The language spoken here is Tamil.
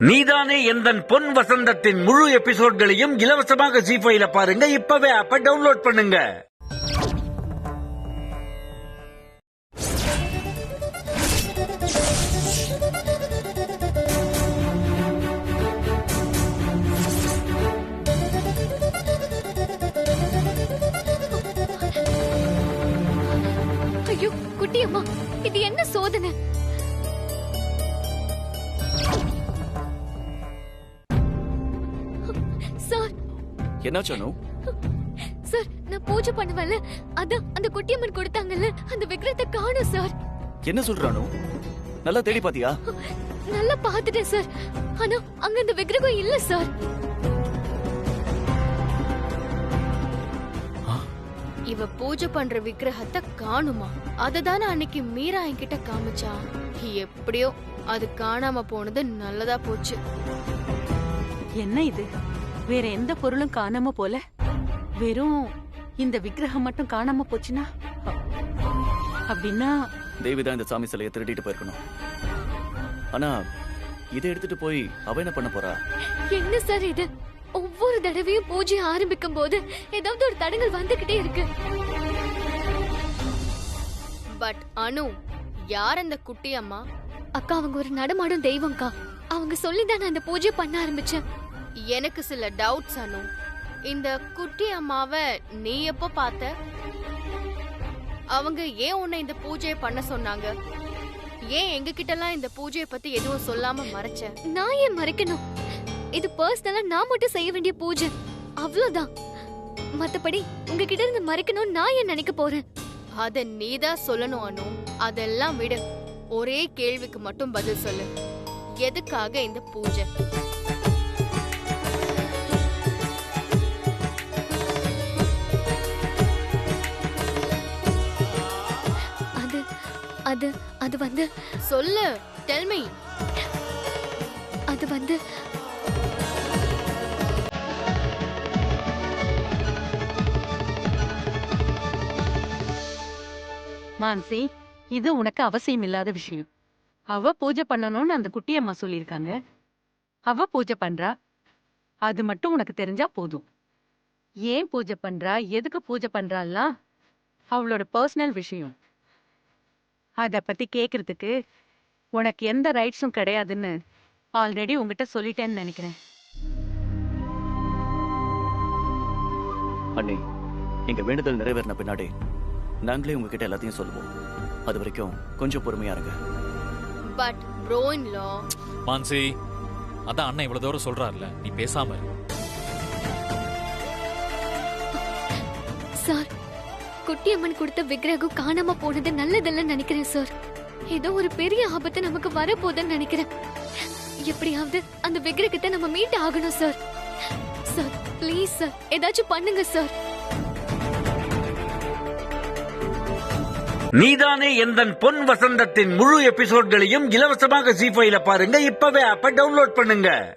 நீதானே எந்தன் பொன் வசந்தத்தின் முழு எபிசோட்களையும் இலவசமாக ஜீ5ல பாருங்க. இப்பவே ஆப்ப டவுன்லோட் பண்ணுங்க. ஐயோ குட்டியம்மா, இது என்ன சோதனை? சார், என்னாச்சு அனு? சார், நான் பூஜை பண்ணுவேன்ல, அதான் அந்த குட்டியம்மன் கொடுத்தாங்கல்ல, அந்த விக்கிரத்தை காணோம் சார். என்ன சொல்றானு? நல்லா தேடி பாத்தியா? நல்லா பாத்துட்டேன் சார், ஆனா அங்க அந்த விக்கிரகம் இல்ல சார். இவ பூஜை பண்ற விக்கிரகத்தை காணுமா? அததானே அன்னைக்கு மீரா என்கிட்ட காமிச்சா. எப்படியோ அது காணாம போனது நல்லதா போச்சு. என்ன இது? வேற எந்த பொருளும் காணாம போல, வெறும் இந்த விக்கிரகம் மட்டும் காணாம போச்சுன்னா, அப்படின்னா தேவிதான் இந்த சாமி சிலையை திருடிட்டு போயிருக்கணும். ஆனா இதை எடுத்துட்டு போய் அவ என்ன பண்ண போறா? என்ன சார் இது? ஒவ்வொரு தடவையும் பூஜை ஆரம்பிக்கும் போது ஏதாவது ஒரு தடங்கள் வந்துகிட்டே இருக்கு. பட் அனு, யார் அந்த குட்டி அம்மா? அக்கா, அவங்க ஒரு நடமாடும் தெய்வம்க்கா. அவங்க சொல்லிதான் நான் அந்த பூஜை பண்ண ஆரம்பிச்சேன். எனக்கு சில டவுட்ஸ் அனு. இந்த குட்டி அம்மாவை நீ எப்ப பார்த்த? அவங்க ஏன் உன்னை இந்த பூஜையை பண்ண சொன்னாங்க? ஏன் எங்க கிட்டலாம் இந்த பூஜையை பத்தி எதுவும் சொல்லாம மறைச்ச? நான் ஏன் மறைக்கணும்? இது பர்சனலா நான் மட்டும் செய்ய வேண்டிய பூஜை, அவ்வளவுதான். மத்தபடி உங்ககிட்ட இருந்து மறைக்கணும் நான் ஏன் நினைக்க போறேன்? அத நீதான் சொல்லணும் அனு. அதெல்லாம் விடு, ஒரே கேள்விக்கு மட்டும் பதில் சொல்லு. எதுக்காக இந்த பூஜை? அது அது அது வந்து சொல்லு, டெல் மீ. அது வந்து மான்சி, இது உனக்கு அவசியம் இல்லாத விஷயம். அவ பூஜை பண்ணணும்னு அந்த குட்டியம்மா சொல்லியிருக்காங்க. அவ பூஜை பண்றா, அது மட்டும் உனக்கு தெரிஞ்சா போதும். ஏன் பூஜை பண்றா, எதுக்கு பூஜை பண்றாலாம் அவளோட பர்சனல் விஷயம். அத பத்தி கேக்குறதுக்கு உனக்கு எந்த ரைட்ஸும் கிடையாதுன்னு ஆல்ரெடி உங்ககிட்ட சொல்லிட்டேன்னு நினைக்கிறேன். அண்ணி, எங்க வேண்டுதல் நிறைவேறின பின்னாடி நாங்களே உங்ககிட்ட எல்லாத்தையும் சொல்லுவோம். அது வரைக்கும் கொஞ்சம் பொறுமையா இருங்க. பட் ப்ரோ இன் லா. மான்சி, அதான் அண்ணன் இவ்வளவு தூரம் சொல்றாருல, நீ பேசாம இரு. சார், குட்டியம்மன் கொடுத்த விக்கிரகம் காணாம போனது நல்லதில்லைன்னு நினைக்கிறேன் சார். ஏதோ ஒரு பெரிய ஆபத்து நமக்கு வரப்போகுதுன்னு நினைக்கிறேன். எப்படியாவது அந்த விக்கிரகத்தை நம்ம மீட் ஆகணும் சார். சார் ப்ளீஸ் சார், ஏதாச்சும் பண்ணுங்க சார். நீதானே எந்தன் பொன் வசந்தத்தின் முழு எபிசோட்களையும் இலவசமாக ஜீ5ல பாருங்க. இப்பவே ஆப்ப டவுன்லோட் பண்ணுங்க.